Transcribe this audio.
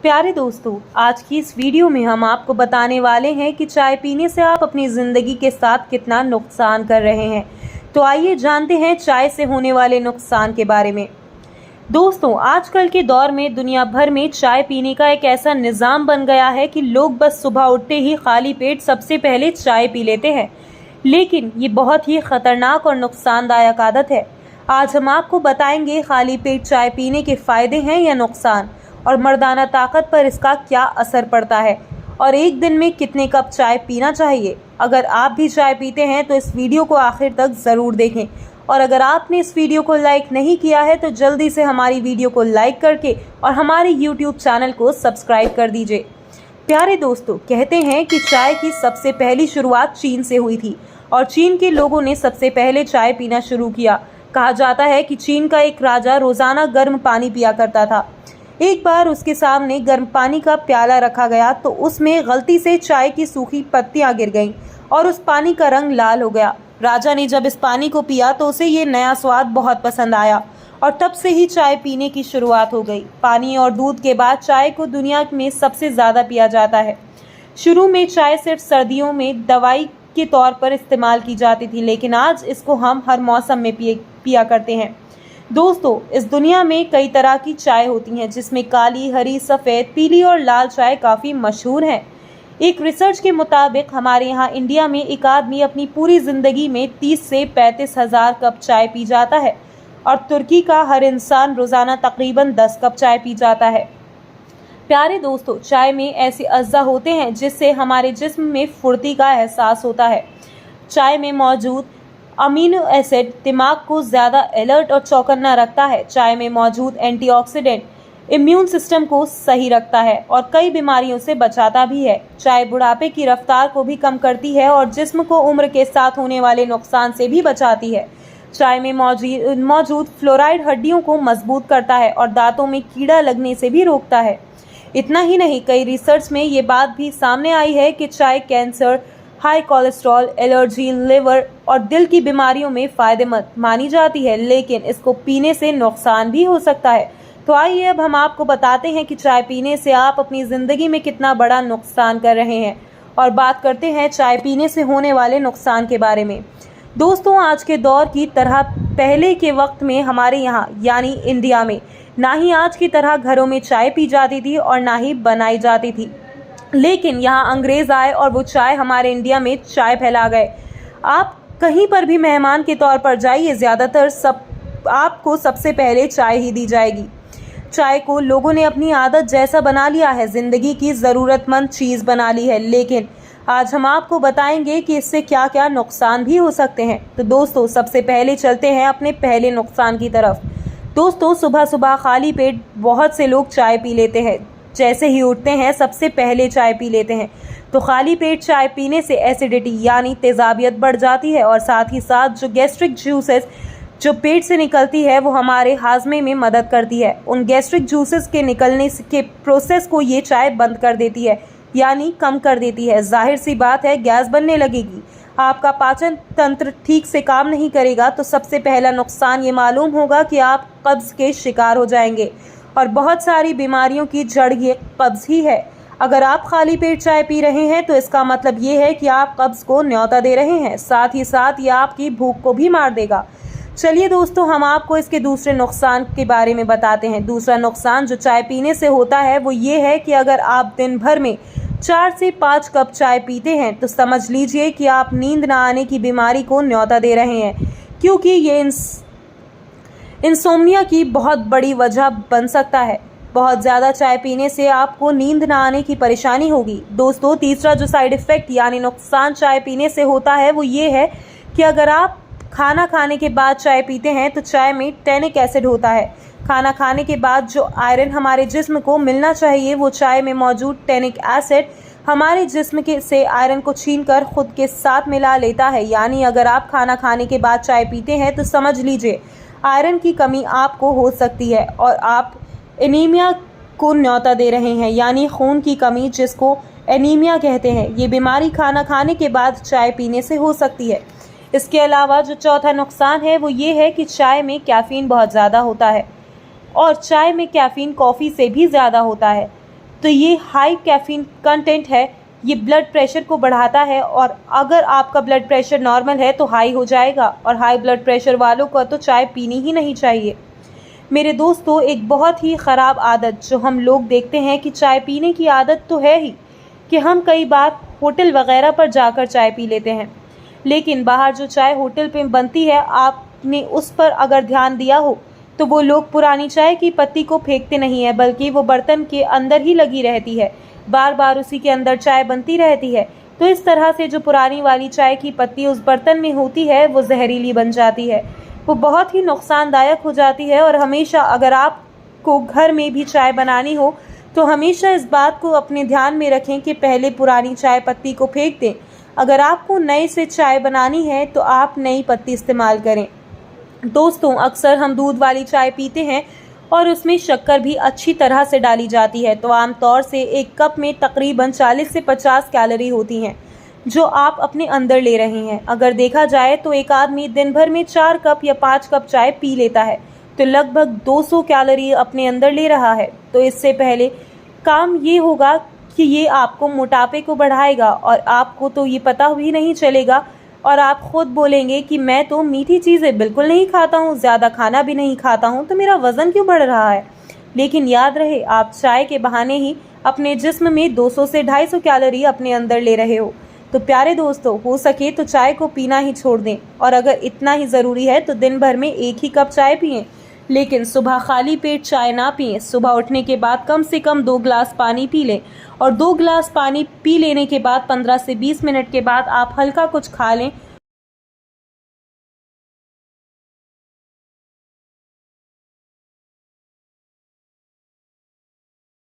प्यारे दोस्तों, आज की इस वीडियो में हम आपको बताने वाले हैं कि चाय पीने से आप अपनी ज़िंदगी के साथ कितना नुकसान कर रहे हैं। तो आइए जानते हैं चाय से होने वाले नुकसान के बारे में। दोस्तों, आजकल के दौर में दुनिया भर में चाय पीने का एक ऐसा निज़ाम बन गया है कि लोग बस सुबह उठते ही खाली पेट सबसे पहले चाय पी लेते हैं। लेकिन ये बहुत ही ख़तरनाक और नुकसानदायक आदत है। आज हम आपको बताएंगे खाली पेट चाय पीने के फ़ायदे हैं या नुकसान, और मर्दाना ताकत पर इसका क्या असर पड़ता है, और एक दिन में कितने कप चाय पीना चाहिए। अगर आप भी चाय पीते हैं तो इस वीडियो को आखिर तक ज़रूर देखें, और अगर आपने इस वीडियो को लाइक नहीं किया है तो जल्दी से हमारी वीडियो को लाइक करके और हमारे यूट्यूब चैनल को सब्सक्राइब कर दीजिए। प्यारे दोस्तों, कहते हैं कि चाय की सबसे पहली शुरुआत चीन से हुई थी और चीन के लोगों ने सबसे पहले चाय पीना शुरू किया। कहा जाता है कि चीन का एक राजा रोज़ाना गर्म पानी पिया करता था। एक बार उसके सामने गर्म पानी का प्याला रखा गया तो उसमें गलती से चाय की सूखी पत्तियां गिर गईं और उस पानी का रंग लाल हो गया। राजा ने जब इस पानी को पिया तो उसे ये नया स्वाद बहुत पसंद आया और तब से ही चाय पीने की शुरुआत हो गई। पानी और दूध के बाद चाय को दुनिया में सबसे ज़्यादा पिया जाता है। शुरू में चाय सिर्फ सर्दियों में दवाई के तौर पर इस्तेमाल की जाती थी, लेकिन आज इसको हम हर मौसम में पिया करते हैं। दोस्तों, इस दुनिया में कई तरह की चाय होती हैं, जिसमें काली, हरी, सफ़ेद, पीली और लाल चाय काफ़ी मशहूर हैं। एक रिसर्च के मुताबिक हमारे यहाँ इंडिया में एक आदमी अपनी पूरी ज़िंदगी में 30 से 35 हज़ार कप चाय पी जाता है, और तुर्की का हर इंसान रोज़ाना तकरीबन 10 कप चाय पी जाता है। प्यारे दोस्तों, चाय में ऐसे अज्जा होते हैं जिससे हमारे जिस्म में फुर्ती का एहसास होता है। चाय में मौजूद अमीनो एसिड दिमाग को ज़्यादा अलर्ट और चौकन्ना रखता है। चाय में मौजूद एंटीऑक्सीडेंट इम्यून सिस्टम को सही रखता है और कई बीमारियों से बचाता भी है। चाय बुढ़ापे की रफ्तार को भी कम करती है और जिस्म को उम्र के साथ होने वाले नुकसान से भी बचाती है। चाय में मौजूद फ्लोराइड हड्डियों को मजबूत करता है और दांतों में कीड़ा लगने से भी रोकता है। इतना ही नहीं, कई रिसर्च में ये बात भी सामने आई है कि चाय cancer, high cholesterol, allergy, liver और दिल की बीमारियों में फ़ायदेमंद मानी जाती है, लेकिन इसको पीने से नुकसान भी हो सकता है। तो आइए अब हम आपको बताते हैं कि चाय पीने से आप अपनी ज़िंदगी में कितना बड़ा नुकसान कर रहे हैं, और बात करते हैं चाय पीने से होने वाले नुकसान के बारे में। दोस्तों, आज के दौर की तरह पहले के वक्त में हमारे यहाँ यानी इंडिया में ना ही आज की तरह घरों में चाय पी जाती थी और ना ही बनाई जाती थी। लेकिन यहाँ अंग्रेज़ आए और वो चाय हमारे इंडिया में चाय फैला गए। आप कहीं पर भी मेहमान के तौर पर जाइए, ज़्यादातर आपको सबसे पहले चाय ही दी जाएगी। चाय को लोगों ने अपनी आदत जैसा बना लिया है, ज़िंदगी की ज़रूरतमंद चीज़ बना ली है। लेकिन आज हम आपको बताएंगे कि इससे क्या क्या नुकसान भी हो सकते हैं। तो दोस्तों, सबसे पहले चलते हैं अपने पहले नुकसान की तरफ। दोस्तों, सुबह सुबह खाली पेट बहुत से लोग चाय पी लेते हैं। जैसे ही उठते हैं सबसे पहले चाय पी लेते हैं। तो खाली पेट चाय पीने से एसिडिटी यानी तेज़ाबियत बढ़ जाती है, और साथ ही साथ जो गैस्ट्रिक जूसेस जो पेट से निकलती है वो हमारे हाजमे में मदद करती है। उन गैस्ट्रिक जूसेस के निकलने के प्रोसेस को ये चाय बंद कर देती है, यानी कम कर देती है। जाहिर सी बात है, गैस बनने लगेगी, आपका पाचन तंत्र ठीक से काम नहीं करेगा। तो सबसे पहला नुकसान ये मालूम होगा कि आप कब्ज़ के शिकार हो जाएंगे, और बहुत सारी बीमारियों की जड़ ये कब्ज़ ही है। अगर आप खाली पेट चाय पी रहे हैं तो इसका मतलब ये है कि आप कब्ज़ को न्योता दे रहे हैं, साथ ही साथ ये आपकी भूख को भी मार देगा। चलिए दोस्तों, हम आपको इसके दूसरे नुकसान के बारे में बताते हैं। दूसरा नुकसान जो चाय पीने से होता है वो ये है कि अगर आप दिन भर में 4 से 5 कप चाय पीते हैं तो समझ लीजिए कि आप नींद ना आने की बीमारी को न्योता दे रहे हैं, क्योंकि ये इंसोम्निया की बहुत बड़ी वजह बन सकता है। बहुत ज़्यादा चाय पीने से आपको नींद ना आने की परेशानी होगी। दोस्तों, तीसरा जो साइड इफ़ेक्ट यानी नुकसान चाय पीने से होता है वो ये है कि अगर आप खाना खाने के बाद चाय पीते हैं तो चाय में टैनिक एसिड होता है। खाना खाने के बाद जो आयरन हमारे जिस्म को मिलना चाहिए वो चाय में मौजूद टैनिक एसिड हमारे जिस्म से आयरन को छीनकर खुद के साथ मिला लेता है। यानी अगर आप खाना खाने के बाद चाय पीते हैं तो समझ लीजिए आयरन की कमी आपको हो सकती है, और आप एनीमिया को न्योता दे रहे हैं, यानी खून की कमी, जिसको एनीमिया कहते हैं। ये बीमारी खाना खाने के बाद चाय पीने से हो सकती है। इसके अलावा जो चौथा नुकसान है वो ये है कि चाय में कैफ़ीन बहुत ज़्यादा होता है, और चाय में कैफ़ीन कॉफ़ी से भी ज़्यादा होता है। तो ये हाई कैफीन कंटेंट है, ये ब्लड प्रेशर को बढ़ाता है और अगर आपका ब्लड प्रेशर नॉर्मल है तो हाई हो जाएगा और हाई ब्लड प्रेशर वालों को तो चाय पीनी ही नहीं चाहिए। मेरे दोस्तों, एक बहुत ही ख़राब आदत जो हम लोग देखते हैं कि चाय पीने की आदत तो है ही कि हम कई बार होटल वगैरह पर जाकर चाय पी लेते हैं, लेकिन बाहर जो चाय होटल पे बनती है आपने उस पर अगर ध्यान दिया हो तो वो लोग पुरानी चाय की पत्ती को फेंकते नहीं है, बल्कि वो बर्तन के अंदर ही लगी रहती है, बार बार उसी के अंदर चाय बनती रहती है। तो इस तरह से जो पुरानी वाली चाय की पत्ती उस बर्तन में होती है वो जहरीली बन जाती है, वो बहुत ही नुकसानदायक हो जाती है। और हमेशा अगर आपको घर में भी चाय बनानी हो तो हमेशा इस बात को अपने ध्यान में रखें कि पहले पुरानी चाय पत्ती को फेंक दें। अगर आपको नए से चाय बनानी है तो आप नई पत्ती इस्तेमाल करें। दोस्तों, अक्सर हम दूध वाली चाय पीते हैं और उसमें शक्कर भी अच्छी तरह से डाली जाती है, तो आमतौर से एक कप में तकरीबन 40 से 50 कैलोरी होती हैं जो आप अपने अंदर ले रहे हैं। अगर देखा जाए तो एक आदमी दिन भर में 4 कप या 5 कप चाय पी लेता है तो लगभग 200 कैलोरी अपने अंदर ले रहा है। तो इससे पहले काम ये होगा कि ये आपको मोटापे को बढ़ाएगा और आपको तो ये पता भी नहीं चलेगा और आप खुद बोलेंगे कि मैं तो मीठी चीज़ें बिल्कुल नहीं खाता हूँ, ज़्यादा खाना भी नहीं खाता हूँ, तो मेरा वज़न क्यों बढ़ रहा है। लेकिन याद रहे, आप चाय के बहाने ही अपने जिस्म में 200 से 250 कैलोरी अपने अंदर ले रहे हो। तो प्यारे दोस्तों, हो सके तो चाय को पीना ही छोड़ दें और अगर इतना ही ज़रूरी है तो दिन भर में 1 ही कप चाय पिएं, लेकिन सुबह खाली पेट चाय ना पिएं। सुबह उठने के बाद कम से कम 2 गिलास पानी पी लें और 2 गिलास पानी पी लेने के बाद 15 से 20 मिनट के बाद आप हल्का कुछ खा लें